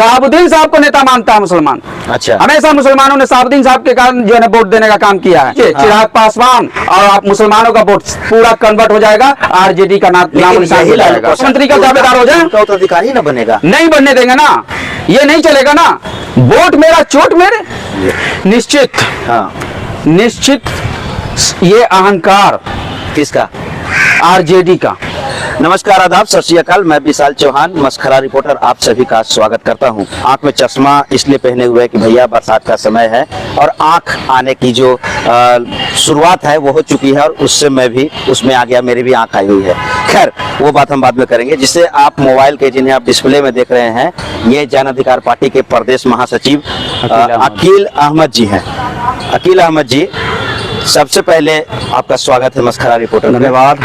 शहाबुद्दीन साहब को नेता मानता है मुसलमान। अच्छा, हमेशा मुसलमानों ने शहाबुद्दीन साहब के कारण जो है वोट देने का काम किया है। चिराग पासवान और आप मुसलमानों का वोट पूरा कन्वर्ट हो जाएगा, आरजेडी का नाम निशान हो जाएगा, मुख्यमंत्री का दावेदार हो जाए, तो अधिकारी ना बनेगा, नहीं बनने देंगे ना, ये नहीं चलेगा ना। वोट मेरा चोट मेरे, निश्चित, हाँ, निश्चित ये अहंकार किसका? आरजेडी का। नमस्कार, आदाब, सत श्री अकाल। मैं विशाल चौहान, मस्खरा रिपोर्टर, आप सभी का स्वागत करता हूं। आंख में चश्मा इसलिए पहने हुए कि भैया बरसात का समय है और आंख आने की जो शुरुआत है वो हो चुकी है और उससे मैं भी उसमें आ गया, मेरी भी आंख आई हुई है। खैर, वो बात हम बाद में करेंगे। जिससे आप मोबाइल के जिन्हें आप डिस्प्ले में देख रहे हैं, ये जन अधिकार पार्टी के प्रदेश महासचिव अकील अहमद जी हैं। अकील अहमद जी, सबसे पहले आपका स्वागत है मस्खरा रिपोर्टर। धन्यवाद।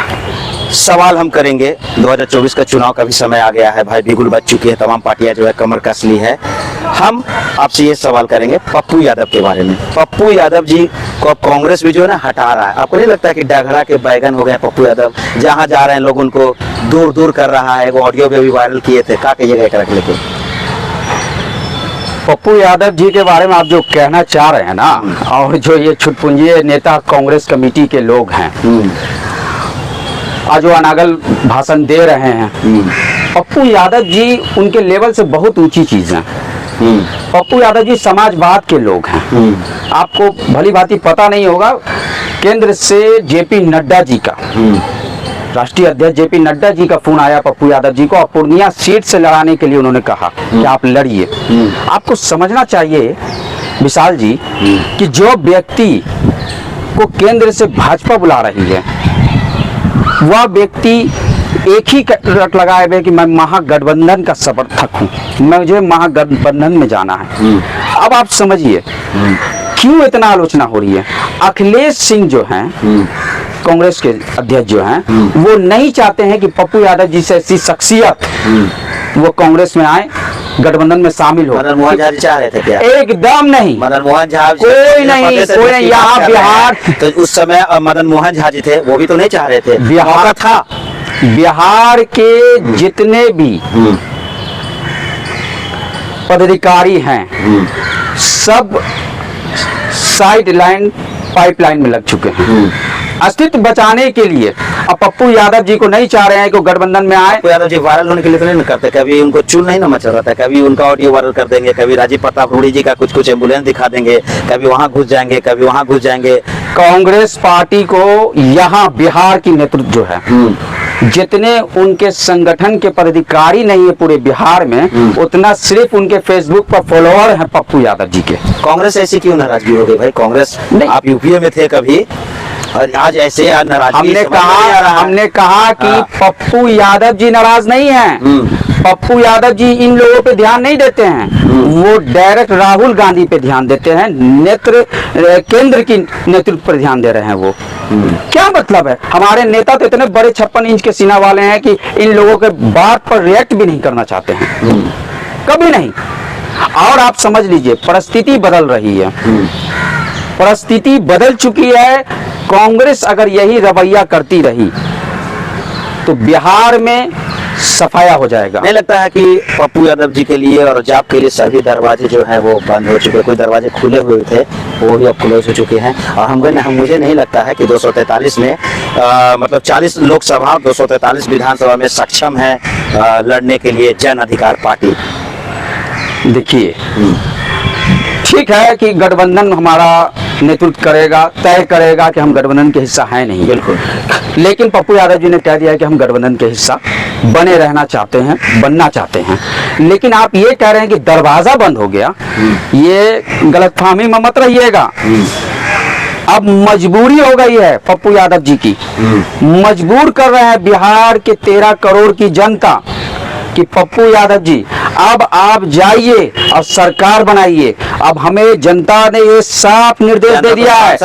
सवाल हम करेंगे, 2024 का चुनाव का भी समय आ गया है भाई, बिगुल बज चुकी है, तमाम पार्टियां जो है कमर कस ली है। हम आपसे ये सवाल करेंगे पप्पू यादव के बारे में। पप्पू यादव जी को कांग्रेस भी जो है ना हटा रहा है। आपको नहीं लगता है कि डाघड़ा के बैगन हो गए पप्पू यादव? जहां जा रहे हैं लोग उनको दूर दूर कर रहा है। वो ऑडियो भी वायरल किए थे, का कहिएगा एक रख लेके। पप्पू यादव जी के बारे में आप जो कहना चाह रहे हैं ना, और जो ये छुटपुंजिये नेता कांग्रेस कमेटी के लोग हैं, आज वो अनागल भाषण दे रहे हैं। पप्पू यादव जी उनके लेवल से बहुत ऊंची चीज है। पप्पू यादव जी समाजवाद के लोग हैं। आपको भली भांति पता नहीं होगा, केंद्र से जेपी नड्डा जी का, राष्ट्रीय अध्यक्ष जेपी नड्डा जी का फोन आया पप्पू यादव जी को, और पूर्णिया सीट से लड़ाने के लिए उन्होंने कहा कि आप लड़िए। आपको समझना चाहिए विशाल जी कि जो व्यक्ति को केंद्र से भाजपा बुला रही है, वह व्यक्ति एक ही रट लगाए हुए कि मैं महागठबंधन का समर्थक हूँ, मुझे महागठबंधन में जाना है। अब आप समझिए क्यों इतना आलोचना हो रही है। अखिलेश सिंह जो हैं, कांग्रेस के अध्यक्ष जो हैं, वो नहीं चाहते हैं कि पप्पू यादव जी से ऐसी शख्सियत वो कांग्रेस में आए, गठबंधन में शामिल हो। मदन मोहन झा चाह रहे थे क्या? एकदम नहीं, मदन मोहन झा कोई नहीं, कोई नहीं। यहाँ बिहार, तो उस समय मदन मोहन झा जी थे, वो भी तो नहीं चाह रहे थे। बिहार था, बिहार के जितने भी पदाधिकारी हैं सब साइड लाइन पाइपलाइन में लग चुके हैं अस्तित्व बचाने के लिए। अब पप्पू यादव जी को नहीं चाह रहे हैं कि गठबंधन में आए। पप्पू यादव जी वायरल होने के लिए तो नहीं करते, कभी उनको चूल नहीं ना मचा रहता है, कभी उनका ऑडियो वायरल कर देंगे, कभी राजीव प्रताप रूडी जी का कुछ एम्बुलेंस दिखा देंगे, कभी वहां घुस जाएंगे, कभी वहां घुस जाएंगे। कांग्रेस पार्टी को यहाँ बिहार की नेतृत्व जो है, जितने उनके संगठन के पदाधिकारी नहीं है पूरे बिहार में, उतना सिर्फ उनके फेसबुक पर फॉलोअर हैं पप्पू यादव जी के। कांग्रेस ऐसी क्यों नाराजगी हो गई भाई? कांग्रेस, आप यूपीए में थे कभी और आज ऐसे नाराजगी? हमने कहा कि पप्पू यादव जी नाराज नहीं हैं। पप्पू यादव जी इन लोगों पे ध्यान नहीं देते हैं, वो डायरेक्ट राहुल गांधी पे ध्यान देते हैं, केंद्र की नेतृत्व पर ध्यान दे रहे हैं। वो क्या मतलब है? हमारे नेता तो इतने बड़े 56 इंच के सीना वाले हैं कि इन लोगों के बात पर रिएक्ट भी नहीं करना चाहते हैं, कभी नहीं। और आप समझ लीजिए परिस्थिति बदल रही है, परिस्थिति बदल चुकी है। कांग्रेस अगर यही रवैया करती रही तो बिहार में सफाया हो जाएगा। नहीं लगता है कि पप्पू यादव जी के लिए और जाप के लिए सभी दरवाजे जो हैं वो बंद हो चुके हैं? कोई दरवाजे खुले हुए थे वो भी अब क्लोज हो चुके हैं। और मुझे नहीं लगता है कि 243 में मतलब 40 लोकसभा और 243 विधानसभा में सक्षम है लड़ने के लिए जन अधिकार पार्टी। देखिए, ठीक है कि गठबंधन हमारा नेतृत्व करेगा, तय करेगा कि हम गठबंधन के हिस्सा हैं नहीं, बिल्कुल। लेकिन पप्पू यादव जी ने कह दिया है कि हम गठबंधन के हिस्सा बने रहना चाहते हैं, बनना चाहते हैं। लेकिन आप ये कह रहे हैं कि दरवाजा बंद हो गया, ये गलतफहमी में मत रहिएगा। अब मजबूरी हो गई है पप्पू यादव जी की, मजबूर कर रहे हैं बिहार के 13 करोड़ की जनता कि पप्पू यादव जी अब आप जाइए और सरकार बनाइए। अब हमें जनता ने ये साफ निर्देश दे दिया है,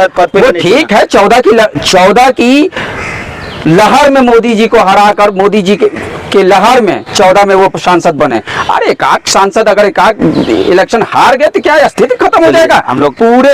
वो ठीक है 14 की लहर में मोदी जी को हराकर मोदी जी कि लहर में 14 में वो सांसद बने। अरे एकाक सांसद अगर एकाक इलेक्शन हार गए तो क्या स्थिति खत्म हो जाएगा? हम लोग पूरे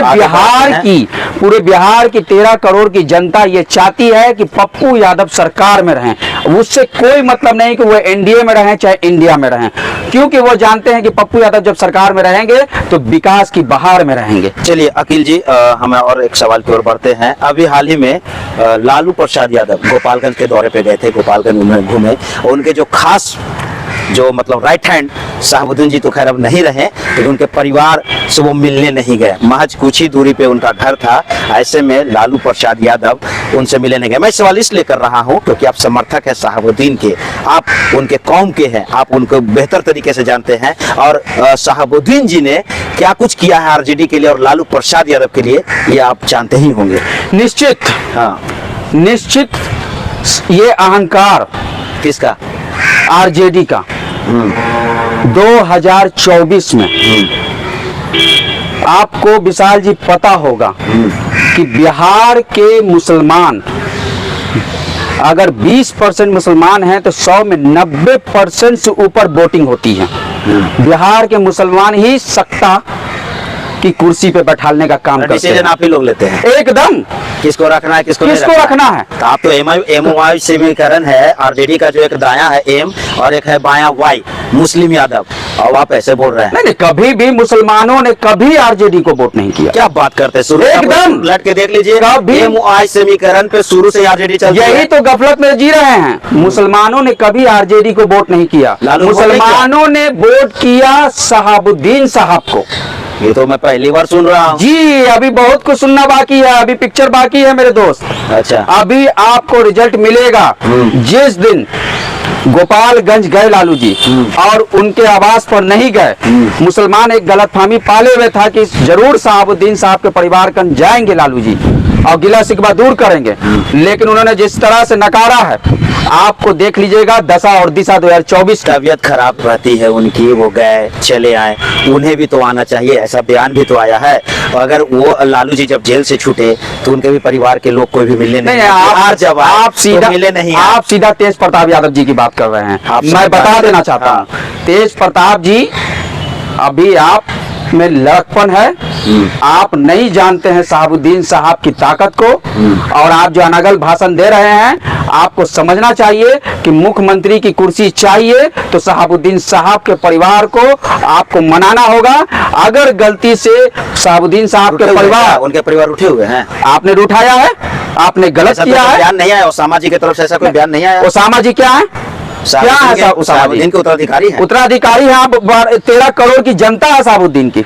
बिहार की 13 करोड़ की जनता ये चाहती है कि पप्पू यादव सरकार में रहें। उससे कोई मतलब नहीं कि वो एनडीए में रहें चाहे इंडिया में रहें, क्योंकि वो जानते हैं कि पप्पू यादव जब सरकार में रहेंगे तो विकास की बहार में रहेंगे। चलिए अकील जी, हम और एक सवाल की ओर बढ़ते हैं। अभी हाल ही में लालू प्रसाद यादव गोपालगंज के दौरे पे गए थे, गोपालगंज उन्होंने घूमे। उनके जो खास जो मतलब राइट हैंड शहाबुद्दीन जी तो खैर अब नहीं रहे, लेकिन उनके परिवार से वो मिलने नहीं गए। महज कुछ ही दूरी पे उनका घर था, ऐसे में लालू प्रसाद यादव उनसे मिलने नहीं गए। मैं सवाल इसलिए कर रहा हूं क्योंकि आप समर्थक हैं शहाबुद्दीन के, आप उनके कौम के हैं, आप उनको बेहतर तरीके से जानते हैं। और शहाबुद्दीन जी ने क्या कुछ किया है आरजेडी के लिए और लालू प्रसाद यादव के लिए, ये आप जानते ही होंगे। निश्चित, हाँ, निश्चित ये अहंकार किसका? आरजेडी का। 2024 में आपको विशाल जी पता होगा कि बिहार के मुसलमान अगर 20% मुसलमान हैं तो 100 में 90% से ऊपर वोटिंग होती है। बिहार के मुसलमान ही सत्ता की कुर्सी पे बैठाने का काम करते हैं। आप ही लोग लेते हैं एकदम। किसको रखना है किसको रखना है? तो आप तो एमओआई समीकरण है आरजेडी का, जो एक दाया है एम और एक है बाया वाई, मुस्लिम यादव, और आप ऐसे बोल रहे हैं। नहीं, कभी भी मुसलमानों ने कभी आरजेडी को वोट नहीं किया। क्या बात करते हैं? एकदम लट के देख लीजिए, एमओआई समीकरण पे शुरू से आरजेडी चल यही तो गफलत में जी रहे हैं। मुसलमानों ने कभी आरजेडी को वोट नहीं किया, मुसलमानों ने वोट किया शहाबुद्दीन साहब को। ये तो मैं पहली बार सुन रहा हूँ जी। अभी बहुत कुछ सुनना बाकी है, अभी पिक्चर बाकी है मेरे दोस्त। अच्छा, अभी आपको रिजल्ट मिलेगा जिस दिन गोपालगंज गए लालू जी और उनके आवास पर नहीं गए। मुसलमान एक गलतफहमी पाले हुए था कि जरूर शहाबुद्दीन साहब के परिवार कन जाएंगे लालू जी और गिला शिकवा दूर करेंगे, लेकिन उन्होंने जिस तरह से नकारा है आपको देख लीजिएगा। दशा और दिशा 2024 तबीयत खराब रहती है उनकी, वो गए चले आए, उन्हें भी तो आना चाहिए, ऐसा बयान भी तो आया है। और अगर वो लालू जी जब जेल से छूटे तो उनके भी परिवार के लोग कोई भी मिलने नहीं, आप सीधा तेज प्रताप यादव जी की बात कर रहे हैं। मैं बता देना चाहता हूँ, तेज प्रताप जी अभी आप में लड़कपन है, आप नहीं जानते हैं शहाबुद्दीन साहब की ताकत को, और आप जो अनगल भाषण दे रहे हैं, आपको समझना चाहिए कि मुख्यमंत्री की कुर्सी चाहिए तो शहाबुद्दीन साहब के परिवार को आपको मनाना होगा। अगर गलती से शहाबुद्दीन साहब के परिवार, उनके परिवार उठे हुए हैं, आपने उठाया है, आपने गलत किया है। बयान नहीं आया ओसामा जी की तरफ से, ऐसा कोई बयान नहीं आया। ओसामा जी क्या है? क्या है शहाबुद्दीन? उत्तराधिकारी है, उत्तराधिकारी है। 13 करोड़ की जनता है शहाबुद्दीन की,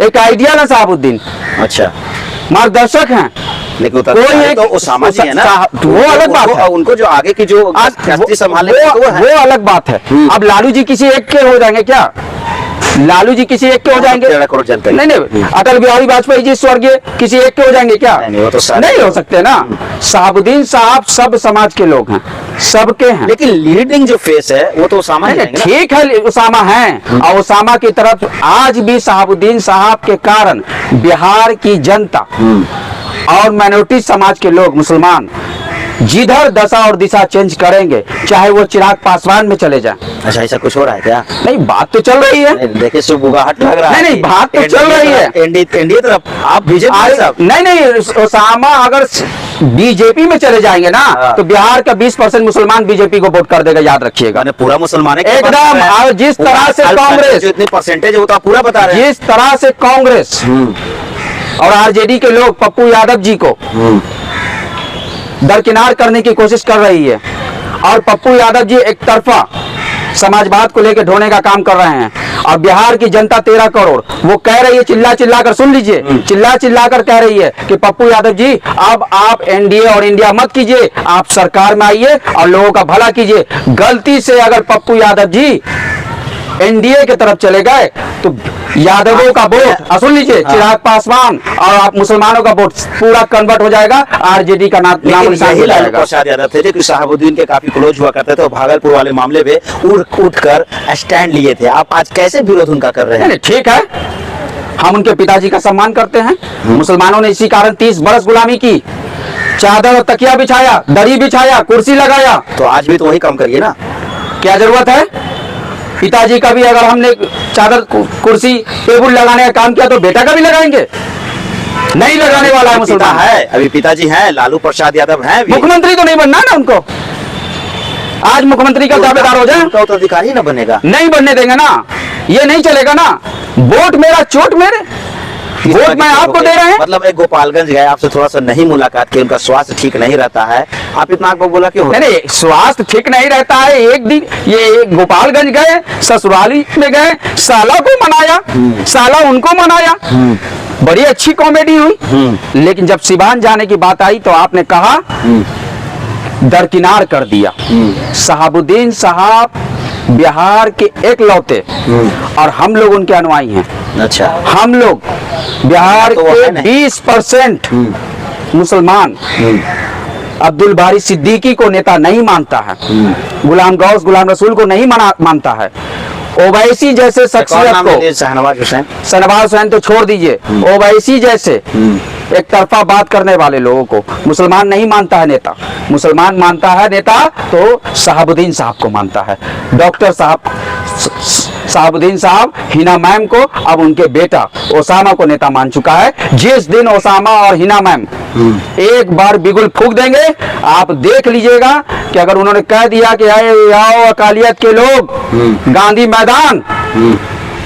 एक आइडियल है शहाबुद्दीन। अच्छा, मार्गदर्शक हैं, लेकिन कोई तो ओसामा जी है ना, वो अलग बात है। उनको जो आगे की जो संभालने वो अलग बात है। अब लालू जी किसी एक के हो जाएंगे क्या? लालू जी किसी एक के हो जाएंगे? नहीं, अटल बिहारी वाजपेयी जी स्वर्गीय किसी एक के हो जाएंगे क्या? नहीं हो सकते ना। शहाबुद्दीन साहब सब समाज के लोग हैं, सबके हैं, लेकिन लीडिंग जो फेस है वो तो ओसामा है। ठीक है, ओसामा है, और ओसामा की तरफ आज भी शहाबुद्दीन साहब के कारण बिहार की जनता और माइनॉरिटी समाज के लोग, मुसलमान, जिधर दशा और दिशा चेंज करेंगे, चाहे वो चिराग पासवान में चले जाएं। अच्छा, ऐसा कुछ हो रहा है क्या? नहीं, बात तो चल रही है। देखिए सुबुगाहट लग रहा है। नहीं, बात तो चल रही है। एनडीए तरफ आप बीजेपी? नहीं, ओसामा अगर बीजेपी में चले जाएंगे ना तो बिहार का 20% मुसलमान बीजेपी को वोट कर देगा, याद रखिएगा। पूरा मुसलमान एकदम। और जिस तरह से कांग्रेस, जितनी परसेंटेज है वो तो आप पूरा बता रहे हैं, जिस तरह से कांग्रेस और आरजेडी के लोग पप्पू यादव जी को दरकिनार करने की कोशिश कर रही है, और पप्पू यादव जी एक तरफा समाजवाद को लेकर ढोने का काम कर रहे हैं, और बिहार की जनता 13 करोड़ वो कह रही है, चिल्ला चिल्ला कर, सुन लीजिए, चिल्ला चिल्ला कर कह रही है कि पप्पू यादव जी अब आप एनडीए और इंडिया मत कीजिए, आप सरकार में आइए और लोगों का भला कीजिए। गलती से अगर पप्पू यादव जी एनडीए की तरफ चले गए तो यादवों का वोट, सुन लीजिए, चिराग पासवान और आप मुसलमानों का वोट पूरा कन्वर्ट हो जाएगा, आरजेडी का नाम निशान हो जाएगा। प्रसाद यादव थे जो शहाबुद्दीन के काफी क्लोज हुआ करते थे, और भागलपुर वाले मामले में उठ कर स्टैंड लिए थे। आप आज कैसे विरोध उनका कर रहे हैं? ठीक है, हम उनके पिताजी का सम्मान करते हैं। मुसलमानों ने इसी कारण 30 बरस गुलामी की, चादर और तकिया बिछाया, दरी बिछाया, कुर्सी लगाया, तो आज भी तो वही काम करिए ना। क्या जरूरत है? पिताजी का भी अगर हमने चादर कुर्सी टेबल लगाने का काम किया तो बेटा का भी लगाएंगे? नहीं लगाने वाला है पिता मुसलमान। है, अभी पिताजी हैं, लालू प्रसाद यादव हैं अभी। मुख्यमंत्री तो नहीं बनना ना उनको। आज मुख्यमंत्री का दावेदार हो जाए, उनका उत्तराधिकारी ना बनेगा। नहीं बनने देंगे ना, ये नहीं चलेगा ना। वोट मेरा चोट मेरे, वोट मैं आपको दे रहे हैं। मतलब एक गोपालगंज गए, आपसे थोड़ा सा नहीं मुलाकात की, उनका स्वास्थ्य ठीक नहीं रहता है, आप इतना आपको बोला क्यों? नहीं नहीं, स्वास्थ्य ठीक नहीं रहता है। एक दिन ये गोपालगंज गए, ससुराली में गए, साला को मनाया, साला उनको मनाया, बड़ी अच्छी कॉमेडी हुई। लेकिन जब सिवान जाने की बात आई तो आपने कहा दरकिनार कर दिया। शहाबुद्दीन साहब बिहार के एक लौते और हम लोग उनके अनुयायी हैं। अच्छा, हम लोग बिहार तो वो है के नहीं। 20% मुसलमान अब्दुल बारी सिद्दीकी को नेता नहीं मानता है, गुलाम गौस गुलाम रसूल को नहीं मानता है, ओवैसी जैसे शख्सियत को, शहनवाज हुसैन, शहनवाज हुसैन तो छोड़ दीजिए, ओवैसी जैसे एक तरफा बात करने वाले लोगों को मुसलमान नहीं मानता है नेता। मुसलमान मानता है नेता तो शहाबुद्दीन साहब को मानता है। डॉक्टर साहब शहाबुद्दीन साहब हिना मैम को, अब उनके बेटा ओसामा को नेता मान चुका है। जिस दिन ओसामा और हिना मैम एक बार बिगुल फूंक देंगे, आप देख लीजिएगा कि अगर उन्होंने कह दिया कि आओ अकालियत के लोग गांधी मैदान,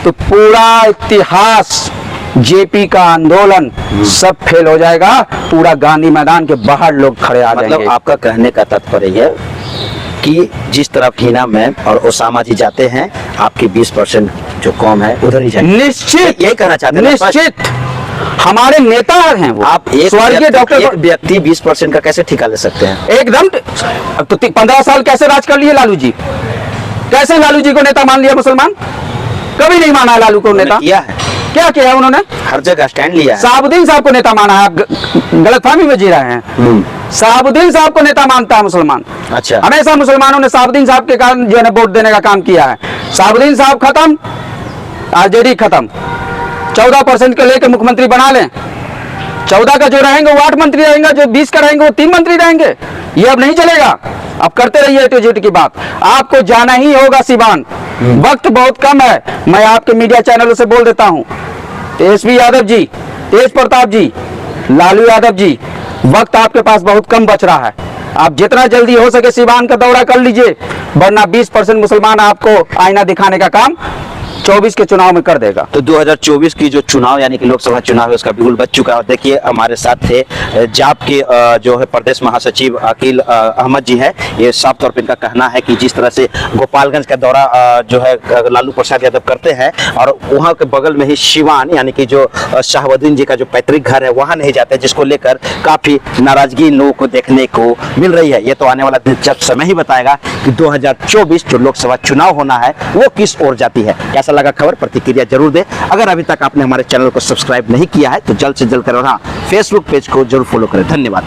तो पूरा इतिहास, जेपी का आंदोलन सब फेल हो जाएगा। पूरा गांधी मैदान के बाहर लोग खड़े आ जाएंगे। मतलब आपका कहने का तात्पर्य है कि जिस तरफ हिना मैम और ओसामा जी जाते हैं, आपकी 20% जो कौम है उधर ही जाएगी। निश्चित, यही कहना चाहते हैं? निश्चित हमारे नेता हैं वो। आप एक स्वर्गीय डॉक्टर एक व्यक्ति 20% का कैसे ठिका ले सकते हैं? एकदम। अब तो 15 साल कैसे राज कर लिए लालू जी? कैसे लालू जी को नेता मान लिया मुसलमान? कभी नहीं माना है लालू को नेता। किया है, क्या किया है उन्होंने? हर जगह स्टैंड लिया है। शहाबुद्दीन साहब को नेता माना है, आप गलतफहमी में जी रहे हैं। शहाबुद्दीन साहब को नेता मानता है मुसलमान। अच्छा, हमेशा मुसलमानों ने शहाबुद्दीन साहब के कारण जो है वोट देने का काम किया है। शहाबुद्दीन साहब खत्म, आरजेडी खत्म, 14% के लेकर मुख्यमंत्री बना लें। 14 का जो रहेंगे वो 8 मंत्री रहेंगे, जो 20 का रहेंगे वो 3 मंत्री रहेंगे। ये अब नहीं चलेगा। अब करते रहिए एटीट्यूड की बात। आपको जाना ही होगा सिवान, वक्त बहुत कम है। मैं आपके मीडिया चैनलों से बोल देता हूँ, तेजस्वी यादव जी, तेज प्रताप जी, लालू यादव जी, वक्त आपके पास बहुत कम बच रहा है। आप जितना जल्दी हो सके सिवान का दौरा कर लीजिए, वरना 20% मुसलमान आपको आईना दिखाने का काम 24 के चुनाव में कर देगा। तो 2024 की जो चुनाव यानी कि लोकसभा चुनाव है उसका बिगुल बच चुका है। और देखिए हमारे साथ थे जाप के जो है प्रदेश महासचिव अकील अहमद जी है। ये साफ तौर पर इनका कहना है कि जिस तरह से गोपालगंज का दौरा जो है लालू प्रसाद यादव करते हैं और वहाँ के बगल में ही सिवान यानी कि जो शहाबुद्दीन जी का जो पैतृक घर है वहाँ नहीं जाते, जिसको लेकर काफी नाराजगी इन लोगों को देखने को मिल रही है। ये तो आने वाला दिलचस्प समय ही बताएगा कि 2024 जो लोकसभा चुनाव होना है वो किस ओर जाती है। कैसा लगा खबर, प्रतिक्रिया जरूर दे। अगर अभी तक आपने हमारे चैनल को सब्सक्राइब नहीं किया है तो जल्द से जल्द करो। हाँ, फेसबुक पेज को जरूर फॉलो करें। धन्यवाद।